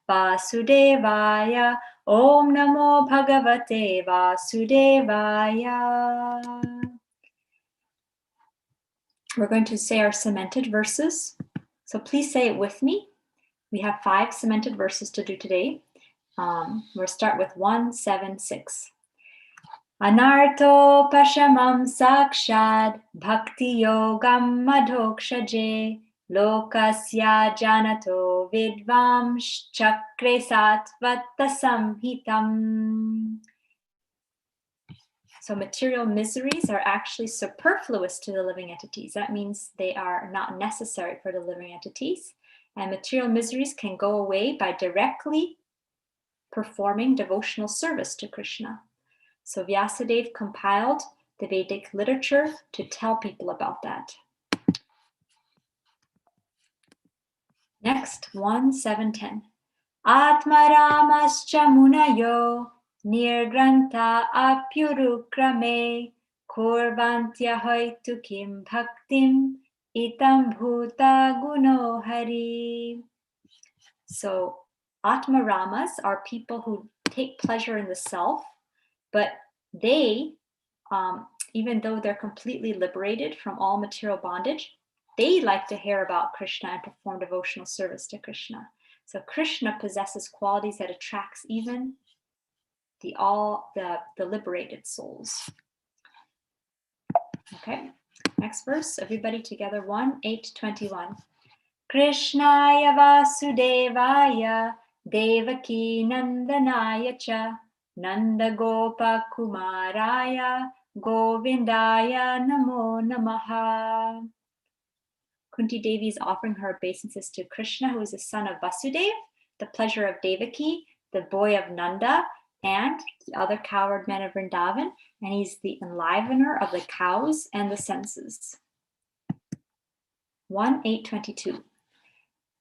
Vasudevaya. Om Namo Bhagavate Vasudevaya. We're going to say our cemented verses. So please say it with me. We have 5 cemented verses to do today. We'll start with 176. Anarto pashamam sakshad bhakti yogam madhokshaje lokasya janato vidvam chakre sattvatta samhitam. So material miseries are actually superfluous to the living entities. That means they are not necessary for the living entities. And material miseries can go away by directly performing devotional service to Krishna. So Vyasadeva compiled the Vedic literature to tell people about that. Next, 1.7.10. Atmaramascha munayo nirgranta apyurukrame kurvantya hoitu kim bhaktim itam bhuta guno hari. So Atmaramas are people who take pleasure in the self, but they, even though they're completely liberated from all material bondage, they like to hear about Krishna and perform devotional service to Krishna. So Krishna possesses qualities that attracts even the liberated souls. Okay, next verse, everybody together, 1:8:21. Krishnaya Vasudevaya Devaki Nandanaya cha Nanda Gopa Kumaraya Govindaya Namo Namaha. Kunti Devi is offering her obeisances to Krishna, who is the son of Vasudeva, the pleasure of Devaki, the boy of Nanda, and the other cowherd men of Vrindavan, and he's the enlivener of the cows and the senses. 1:8:22.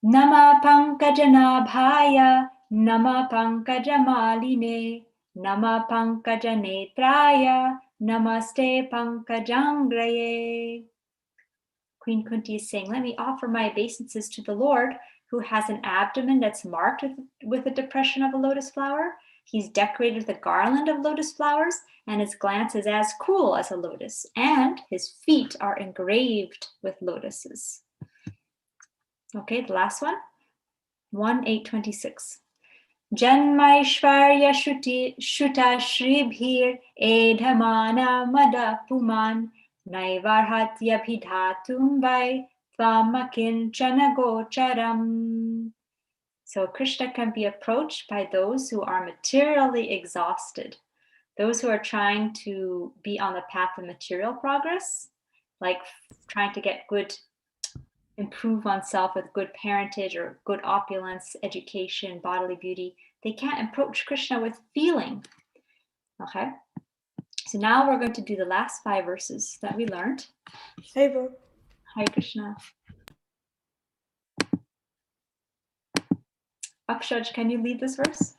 Nama Pankajanabhaya, Nama Pankajamaline, Nama Pankajanetraya, Namaste Pankajangraye. Queen Kunti is saying, let me offer my obeisances to the Lord, who has an abdomen that's marked with the depression of a lotus flower. He's decorated with a garland of lotus flowers, and his glance is as cool as a lotus, and his feet are engraved with lotuses. Okay, the last one, 1:8:26. Janmaishvarya shuta shribhir edhamana mada puman naivarhatya bhidhatum vai tvamakinchana gocharam. So Krishna can be approached by those who are materially exhausted, those who are trying to be on the path of material progress, like trying to get good, improve oneself with good parentage or good opulence, education, bodily beauty. They can't approach Krishna with feeling. Okay, so now we're going to do the last 5 verses that we learned. Hare Krishna. Akshaj, can you lead this verse?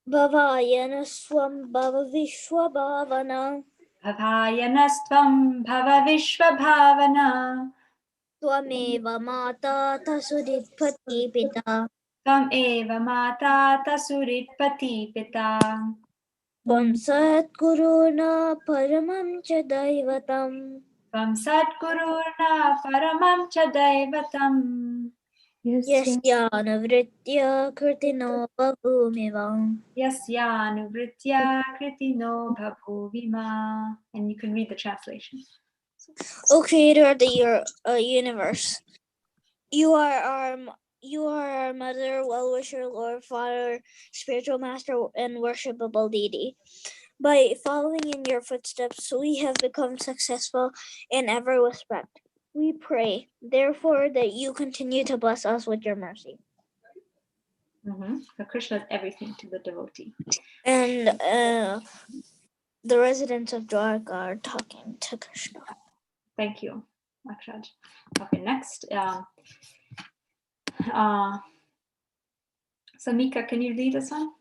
Bhavayanaswam Bhava Vishwabhavana Bhavayanastvam Bhava Vishwabhavana Twameva Mata Tasudipati Pita Tvam eva mata tasuritpati pita Tvam Satguruna Paramam Cha Daivatam Tvam Satguruna Paramam Cha Daivatam Yasyānavritya Kritino Bhavumeva. Yasyānuvritya Kritino Bhabhuvima. And you can read the translation. O Creator of the universe, you are our mother, well-wisher, Lord, Father, spiritual master, and worshipable deity. By following in your footsteps, we have become successful in every respect. We pray, therefore, that you continue to bless us with your mercy. So Krishna is everything to the devotee. And the residents of Dwarka are talking to Krishna. Thank you, Akshaj. Okay, next. Samika, can you read this one?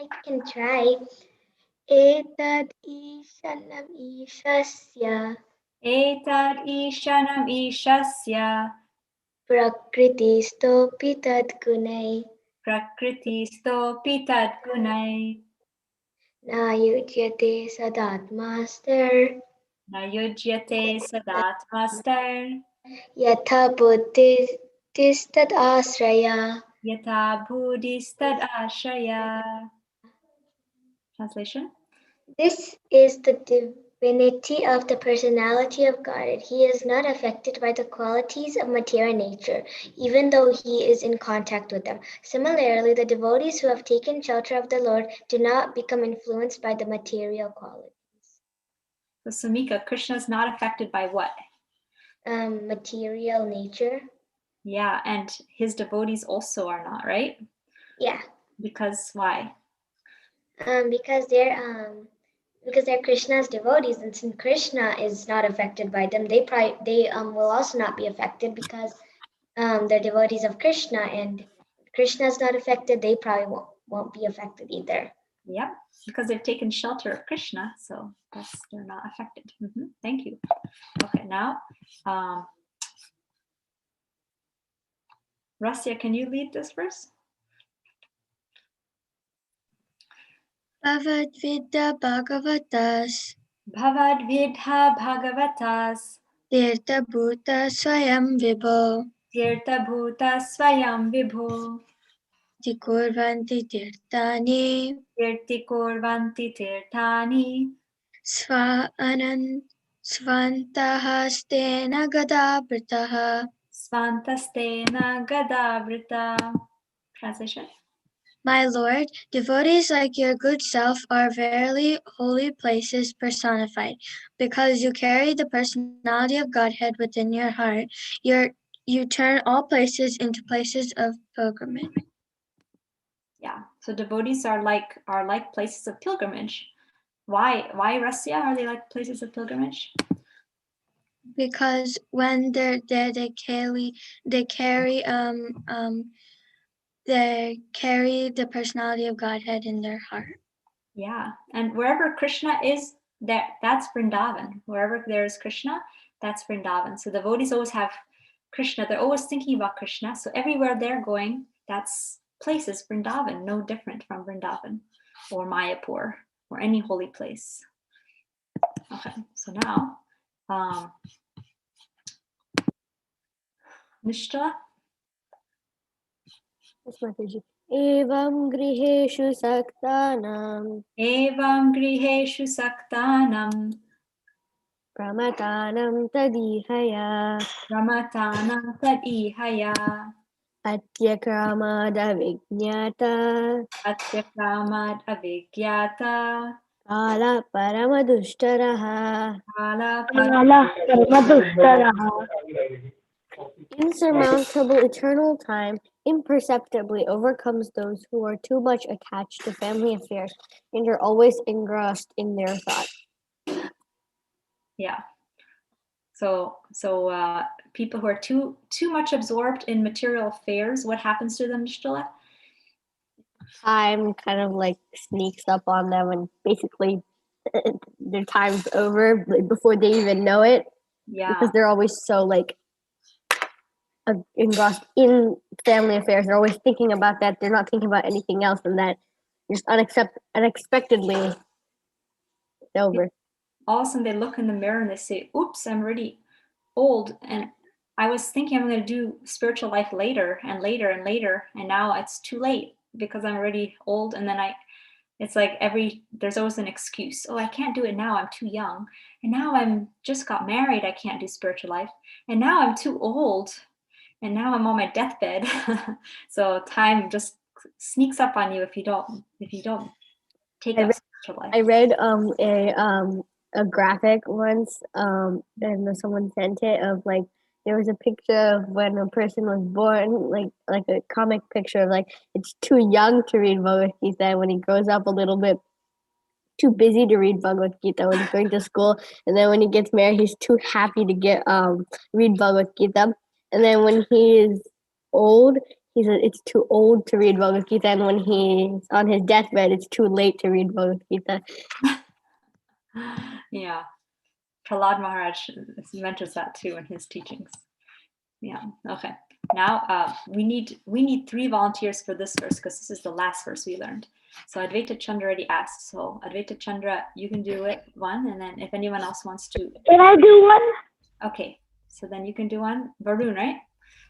I can try. Etad ishanam ishasya Etad ishanam ishasya Prakritistopi tadgunai. prakritistopi tadgunai Na yujyate sadatmaster. na yujyate sadatmastar Yatha buddhistad asraya. yatha buddhistad ashaya. Translation. This is the divinity of the personality of God. He is not affected by the qualities of material nature, even though he is in contact with them. Similarly, the devotees who have taken shelter of the Lord do not become influenced by the material qualities. So Sumika, Krishna is not affected by what? Material nature. Yeah, and his devotees also are not, right? Yeah. Because why? Because they're Krishna's devotees, and since Krishna is not affected by them, they will also not be affected because they're devotees of Krishna, and if Krishna is not affected, they probably won't be affected either. Yep, because they've taken shelter of Krishna, so they're not affected. Thank you. Okay, now, Rasya, can you lead this verse? Bhavad-vidya Bhagavatas Bhavad vidha bhagavatas Tirtha Bhuta Swayam Vibho tirtha bhuta swayam vibho Tikurvanti Tirtani tirti kurvanti tirthani Svantahastena Gadabritaha. svantastena gadavrita. Translation. My Lord, devotees like your good self are verily holy places personified. Because you carry the personality of Godhead within your heart, you turn all places into places of pilgrimage. Yeah, so devotees are like places of pilgrimage. Why, Rasya, are they like places of pilgrimage? Because when they're there, they carry the personality of Godhead in their heart. Yeah, and wherever Krishna is, that's Vrindavan. Wherever there is Krishna, that's Vrindavan. So devotees always have Krishna. They're always thinking about Krishna. So everywhere they're going, that's places Vrindavan, no different from Vrindavan or Mayapur or any holy place. Okay, so now, Nishtala. Evam griheshu saktanam Evam griheshu saktanam pramatanam tadihaya ramatanam tad ihaya atyakramada vignata atyakramad avigyata kala paramadushtaraha. kala Insurmountable eternal time imperceptibly overcomes those who are too much attached to family affairs and are always engrossed in their thoughts. Yeah. So people who are too much absorbed in material affairs, what happens to them, Nishtala? Time kind of like sneaks up on them and basically their time's over before they even know it. Yeah. Because they're always so like engrossed in family affairs. They're always thinking about that. They're not thinking about anything else, and that just unexpectedly it's over. All of a sudden they look in the mirror and they say, oops, I'm already old, and I was thinking I'm going to do spiritual life later and later and later, and now it's too late because I'm already old. And then it's like there's always an excuse. Oh, I can't do it now, I'm too young. And now I'm just got married, I can't do spiritual life. And now I'm too old, and now I'm on my deathbed. So time just sneaks up on you if you don't take up spiritual life. I read a graphic once, and someone sent it of like there was a picture of when a person was born, like a comic picture of like it's too young to read Bhagavad Gita, and when he grows up a little bit too busy to read Bhagavad Gita when he's going to school, and then when he gets married he's too happy to read Bhagavad Gita, and then when he is old he said it's too old to read Bhagavad Gita, and when he's on his deathbed it's too late to read Bhagavad Gita. Yeah. Prahlad Maharaj mentions that too in his teachings. Yeah, okay. Now we need 3 volunteers for this verse because this is the last verse we learned. So Advaita Chandra already asked. So Advaita Chandra, you can do it one, and then if anyone else wants to. Can I do one? Okay, so then you can do one. Varun, right?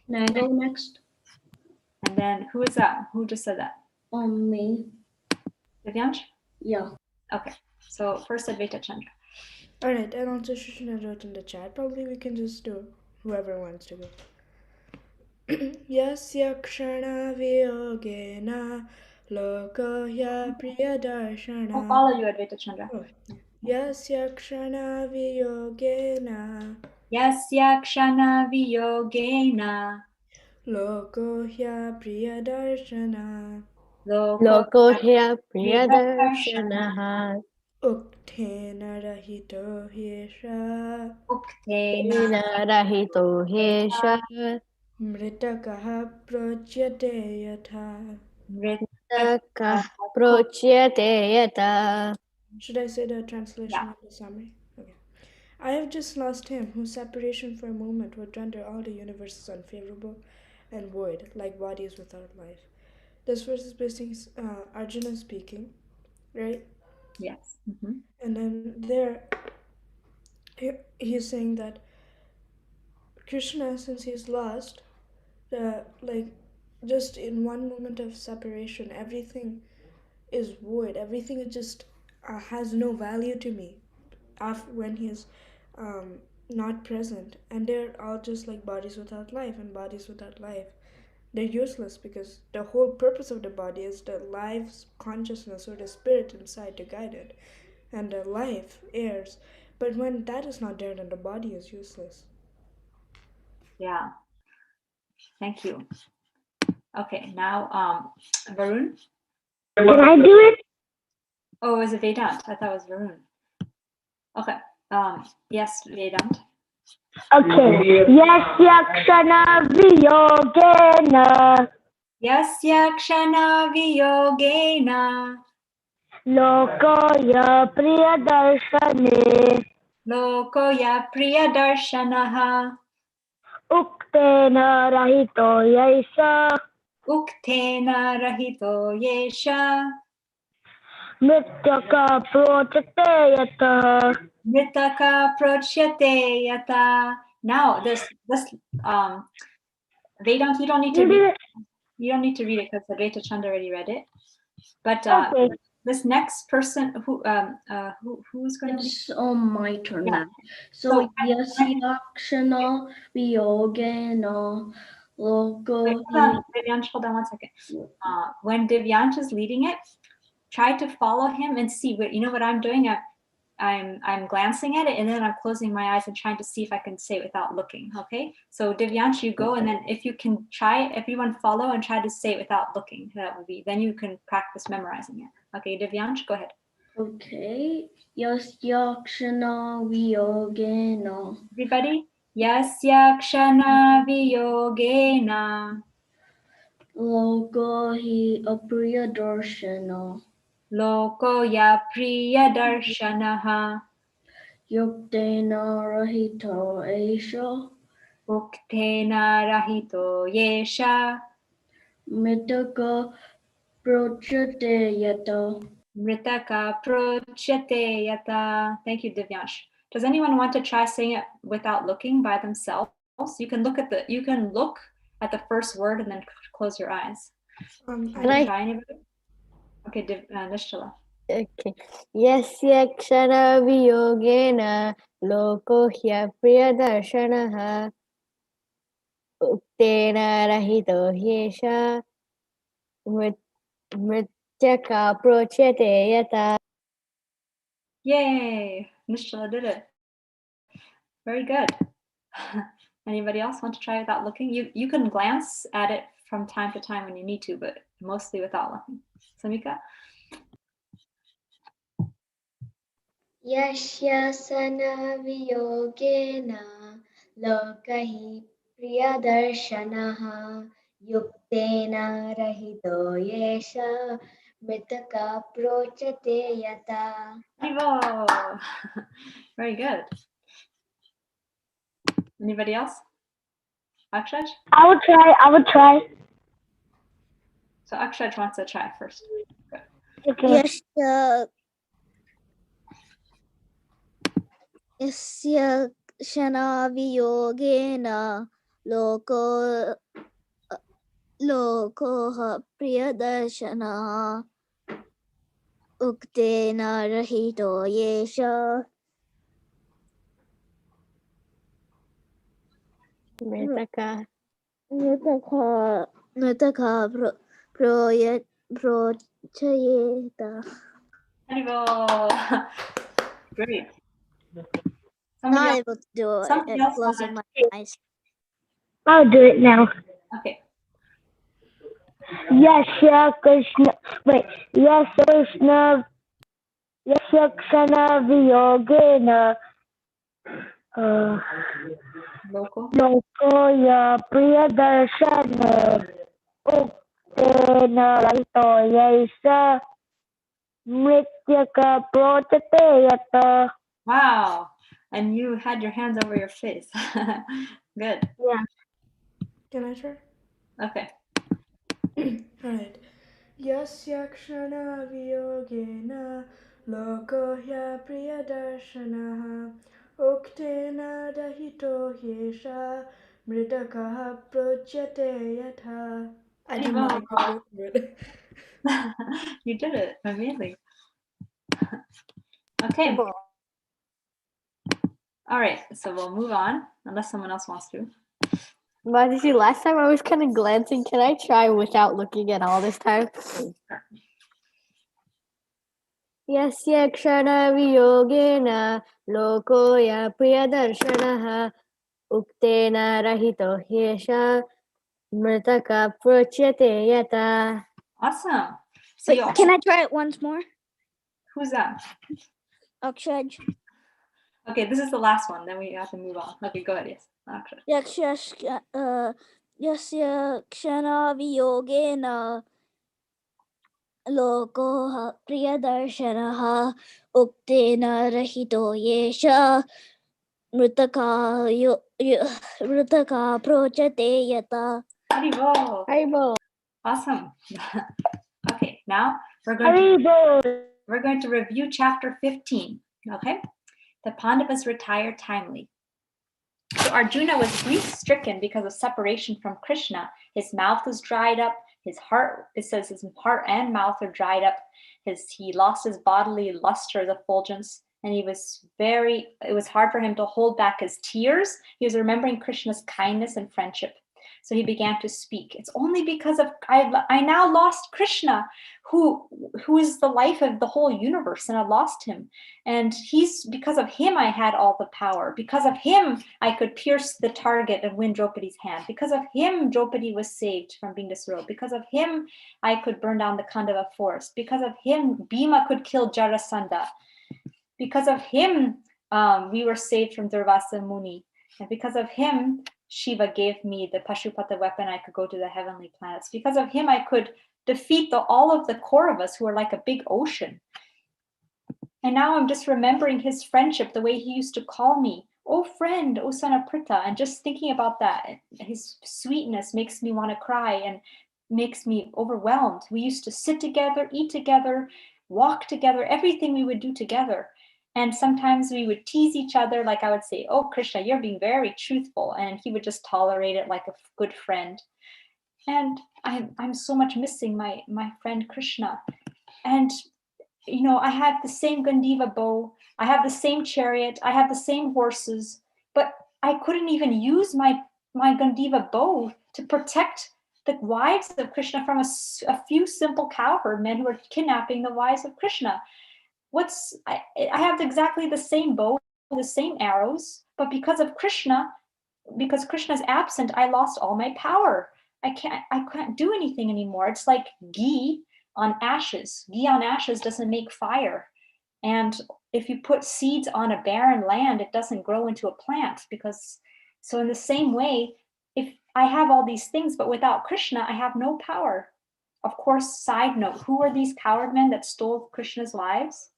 Can I go next? And then who is that? Who just said that? Me. Divyansh? Yeah. Okay, so first Advaita Chandra. All right, and also Shushna wrote in the chat. Probably we can just do whoever wants to go. Yasya kshana viyogena lokaya priyadarshana. I'll follow you, Advaita Chandra. Yasya kshana viyogena Yasya kshana viyogena lokohya priyadarshana Loko hya priyadarshanaha uktena rahito hyesha Uktena rahito hesha mritakaha procyate yatha. Taka prochyate yata. Should I say the translation of the summary? Okay. I have just lost him, whose separation for a moment would render all the universes unfavorable and void, like bodies without life. This verse is basically Arjuna speaking, right? Yes. And then there, he's saying that Krishna, since he's lost, just in one moment of separation, everything is void. Everything is just has no value to me when he's not present. And they're all just like bodies without life, and bodies without life, they're useless because the whole purpose of the body is the life's consciousness or the spirit inside to guide it, and the life heirs. But when that is not there, then the body is useless. Yeah. Thank you. Okay, now Varun. Can I do it? Oh, is it Vedant? I thought it was Varun. Okay. Yes, Vedant. Okay. Yasya kshana viyogena Yasya kshana viyogena lokoya priyadarshane lokoya priyadarshanaha uktena rahito yasha uktena rahito yesha mrityaka prochate yata. mritaka prochyate yata. Now this Vedant, you don't need to read it. You don't need to read it because Advaita Chandra already read it. But Okay. this next person who's going to It's my turn Yeah. now. So yasya kshana viyogena loko. Divyansh, hold on one second. When Divyansh is leading it, try to follow him and see. You know what I'm doing? I'm glancing at it and then I'm closing my eyes and trying to see if I can say it without looking. Okay. So Divyansh, you go, and then if you can try, everyone follow and try to say it without looking. That would be. Then you can practice memorizing it. Okay, Divyansh, go ahead. Okay. Yasya kshana viyogena Everybody. Yasya kshana viyogena loko hi apriyadarshana loko ya priyadarshanaha yuktena rahito esha uktena rahito yesha mitaka prochate yata. mritaka prochyate yata. Thank you, Divyansh. Does anyone want to try saying it without looking by themselves? You can look at the first word and then close your eyes. Can I? Try anybody? Okay, Nishtala. Okay. Yasya kshana viyogena loko hya priyadarshanaha uktena rahito hyesha mrityaka prochyate yata. Yay! Nishtala did it. Very good. Anybody else want to try without looking? You can glance at it from time to time when you need to, but mostly without looking. Samika? Yashyasana viyogena lokahi priyadarshanaha yuktena rahito yesha mritaka prochate yata. Bravo! Very good. Anybody else? Akshaj? I would try. So Akshaj wants to try first. Okay. Yasya Shana Viyogena Lokoha Priyadarshana Uktena Rahito Yesha Mritaka. Nutaka Prochayeta. Haribol. Great. Not Somebody else, able to do it somebody and else closing wanted- my eyes. I'll do it now. Okay. Yasya Krishna. Wait. Yasya Krishna Viyogena. Local. Lokoya Priyadarshana Uktena Rahito Yesha Mrityaka Protete. Wow. And you had your hands over your face. Good. Yeah. Can I try? Okay. Alright. Yasya kshana viyogena lokohya priyadarshanaha uktena dahito yesha mridakaha prochate yatha. I did not go with it. You did it. Amazing. Okay. All right. So we'll move on, unless someone else wants to. Madhiji, last time I was kind of glancing. Can I try without looking at all this time? Yasya kshana viyogena lokoya priyadarshanaha uktena rahito hyesha mritaka prochate yata. Awesome. So Wait, you can I try it once more? Who's that? Akshaj. Okay, this is the last one. Then we have to move on. Okay, go ahead. Yes. Akshaj. Yasya kshana viyogena Lokoha Priyadarshanaha Uktena Rahito Yesha Mritaka Prochate Yata. Haribol. Haribol. Awesome. Okay, now we're going to review chapter 15. Okay, the Pandavas retire timely. So Arjuna was grief-stricken because of separation from Krishna. His mouth was dried up. His heart, it says his heart and mouth are dried up. He lost his bodily luster, the effulgence, and it was hard for him to hold back his tears. He was remembering Krishna's kindness and friendship. So he began to speak. It's only because of I now lost Krishna, who is the life of the whole universe, and I lost him. And because of him, I had all the power. Because of him, I could pierce the target and win Draupadi's hand. Because of him, Draupadi was saved from being disrobed. Because of him, I could burn down the Khandava forest. Because of him, Bhima could kill Jarasandha. Because of him, we were saved from Durvasa Muni. And because of him, Shiva gave me the Pashupata weapon. I could go to the heavenly planets. Because of him, I could defeat all of the Kauravas, who are like a big ocean. And now I'm just remembering his friendship, the way he used to call me, oh friend, oh son of Pritha. And just thinking about that, his sweetness makes me want to cry and makes me overwhelmed. We used to sit together, eat together, walk together, everything we would do together. And sometimes we would tease each other. Like I would say, oh, Krishna, you're being very truthful. And he would just tolerate it like a good friend. And I'm so much missing my friend Krishna. And I have the same Gandiva bow, I have the same chariot, I have the same horses, but I couldn't even use my Gandiva bow to protect the wives of Krishna from a few simple cowherd men who were kidnapping the wives of Krishna. I have exactly the same bow, the same arrows, but because Krishna's absent, I lost all my power. I can't do anything anymore. It's like ghee on ashes. Ghee on ashes doesn't make fire. And if you put seeds on a barren land, it doesn't grow into a plant. So in the same way, if I have all these things, but without Krishna, I have no power. Of course, side note, who are these coward men that stole Krishna's wives?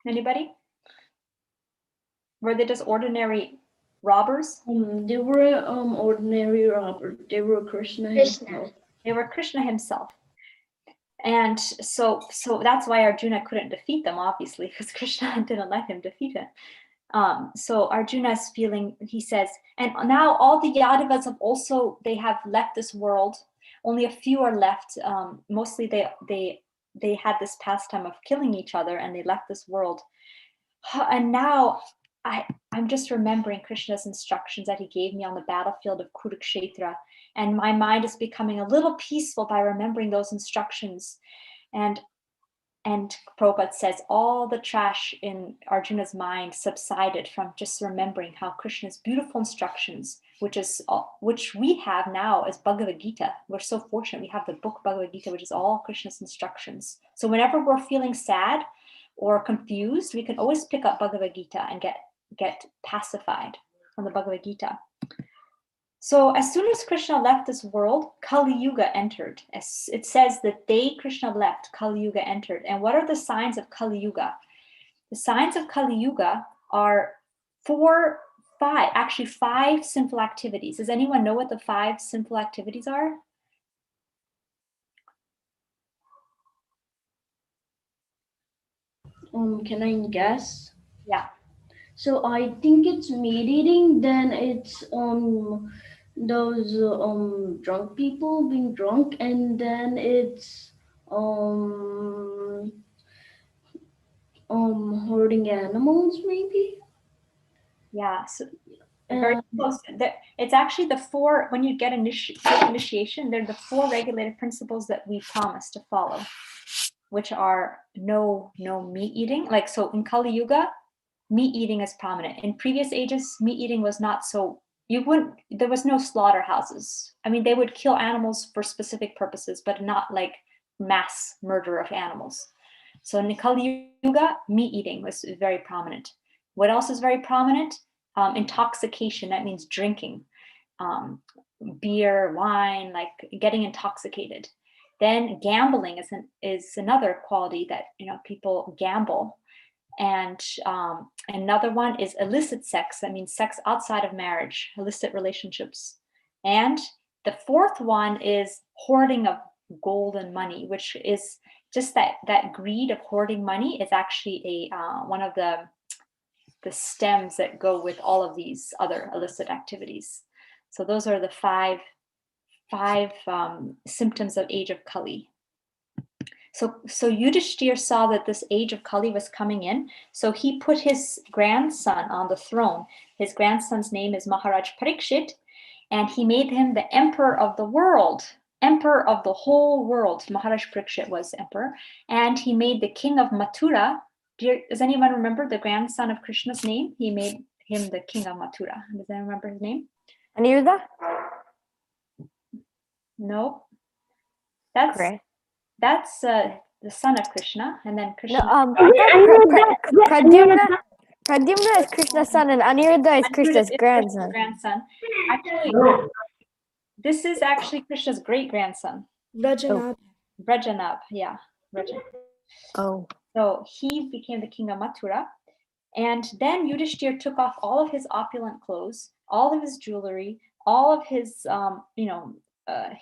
Anybody? Were they just ordinary robbers? They were ordinary robbers. They were Krishna Krishna. himself. They were Krishna himself. And so that's why Arjuna couldn't defeat them, obviously, because Krishna didn't let him defeat him. So Arjuna is feeling, he says, and now all the Yadavas have also, they have left this world. Only a few are left. Mostly they had this pastime of killing each other and they left this world. And now I'm just remembering Krishna's instructions that he gave me on the battlefield of Kurukshetra. And my mind is becoming a little peaceful by remembering those instructions. And Prabhupada says all the trash in Arjuna's mind subsided from just remembering how Krishna's beautiful instructions, which we have now as Bhagavad Gita. We're so fortunate we have the book Bhagavad Gita, which is all Krishna's instructions. So whenever we're feeling sad or confused, we can always pick up Bhagavad Gita and get pacified from the Bhagavad Gita. So as soon as Krishna left this world, Kali Yuga entered. As it says, the day Krishna left, Kali Yuga entered. And what are the signs of Kali Yuga? The signs of Kali Yuga are five sinful activities. Does anyone know what the 5 sinful activities are? Can I guess? Yeah. So I think it's meat eating, then it's those drunk people being drunk, and then it's hurting animals maybe. Yeah, so very close. It's actually the 4, when you get initiation, they're the 4 regulated principles that we promise to follow, which are no meat eating. Like, so in Kali Yuga, meat eating is prominent. In previous ages, meat eating was not so, there was no slaughterhouses. I mean, they would kill animals for specific purposes, but not like mass murder of animals. So in the Kali Yuga, meat eating was very prominent. What else is very prominent? Intoxication, that means drinking. Beer, wine, like getting intoxicated. Then gambling is another quality that, people gamble. And another one is illicit sex. That means sex outside of marriage, illicit relationships. And the 4th one is hoarding of gold and money, which is just that greed of hoarding money is actually one of the stems that go with all of these other illicit activities. So those are the five symptoms of age of Kali. So Yudhishthir saw that this age of Kali was coming in. So he put his grandson on the throne. His grandson's name is Maharaj Parikshit, and he made him the emperor of the world, emperor of the whole world. Maharaj Parikshit was emperor. And he made the king of Mathura. Does anyone remember the grandson of Krishna's name? He made him the king of Mathura. Does anyone remember his name? Aniruddha? No. That's Correct. That's the son of Krishna, and then Krishna. No, Pradyumna is Krishna's son, and Aniruddha is Krishna's grandson. Actually, this is actually Krishna's great grandson. Vrajanabh. Vrajanabh, yeah, Vrajanabh. Oh. So he became the king of Mathura, and then Yudhishthir took off all of his opulent clothes, all of his jewelry, all of his,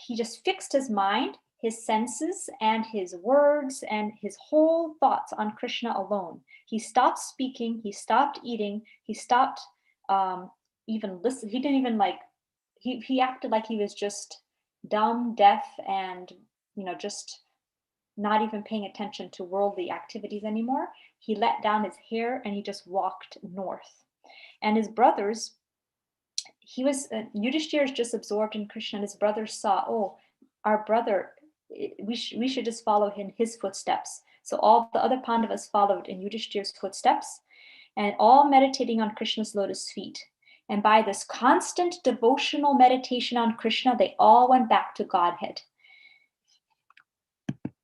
he just fixed his mind, his senses, and his words, and his whole thoughts on Krishna alone. He stopped speaking, he stopped eating, he stopped even listening. He didn't even he acted like he was just dumb, deaf, and just not even paying attention to worldly activities anymore. He let down his hair and he just walked north. And his brothers, Yudhishthir is just absorbed in Krishna, and his brothers saw, oh, our brother, we should just follow in his footsteps. So all the other Pandavas followed in Yudhishthir's footsteps, and all meditating on Krishna's lotus feet. And by this constant devotional meditation on Krishna, they all went back to Godhead.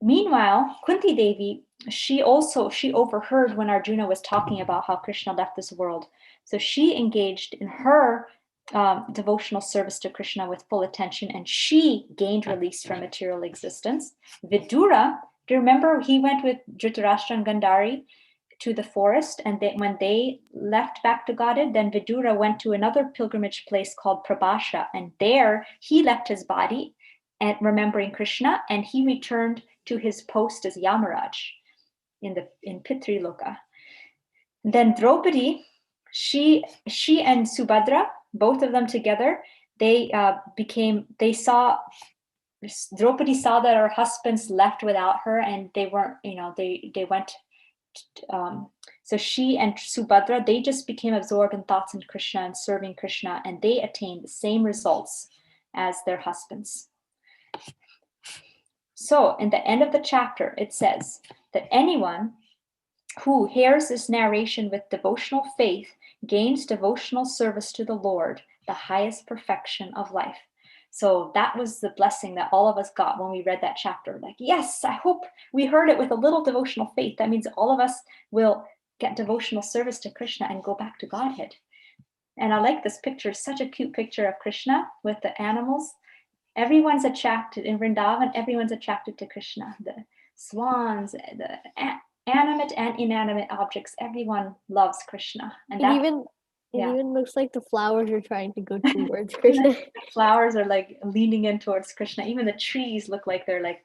Meanwhile, Kunti Devi, she overheard when Arjuna was talking about how Krishna left this world. So she engaged in her devotional service to Krishna with full attention, and she gained release from material existence. Vidura, do you remember he went with Dhritarashtra and Gandhari to the forest, and when they left back to Godhead, then Vidura went to another pilgrimage place called Prabhasha, and there he left his body and remembering Krishna, and he returned to his post as Yamaraj in Pitri Loka. Then Draupadi, she and Subhadra, both of them together, Draupadi saw that her husbands left without her, and they weren't, they went. So she and Subhadra, they just became absorbed in thoughts in Krishna and serving Krishna, and they attained the same results as their husbands. So in the end of the chapter, it says that anyone who hears this narration with devotional faith gains devotional service to the Lord, the highest perfection of life. So that was the blessing that all of us got when we read that chapter. Like, yes, I hope we heard it with a little devotional faith. That means all of us will get devotional service to Krishna and go back to Godhead. And I like this picture, such a cute picture of Krishna with the animals. Everyone's attracted in Vrindavan, everyone's attracted to Krishna. The swans, the animate and inanimate objects, everyone loves Krishna. And it even looks like the flowers are trying to go towards Krishna. Flowers are like leaning in towards Krishna. Even the trees look like they're like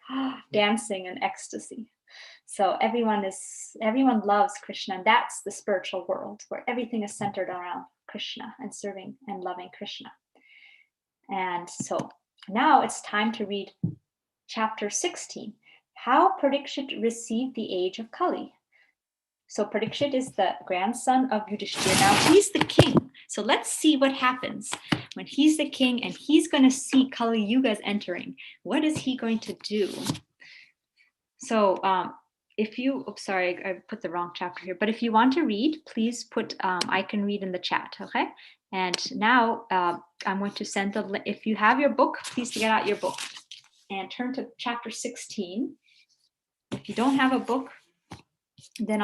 dancing in ecstasy. So everyone loves Krishna, and that's the spiritual world where everything is centered around Krishna and serving and loving Krishna. And so now it's time to read chapter 16, how Parikshit received the age of Kali. So Parikshit is the grandson of Yudhishthira. Now he's the king. So let's see what happens when he's the king and he's going to see Kali Yuga's entering. What is he going to do? So sorry, I put the wrong chapter here. But if you want to read, please put, I can read in the chat, okay? And now I'm going to send the link. If you have your book, please get out your book and turn to chapter 16. If you don't have a book, then I'll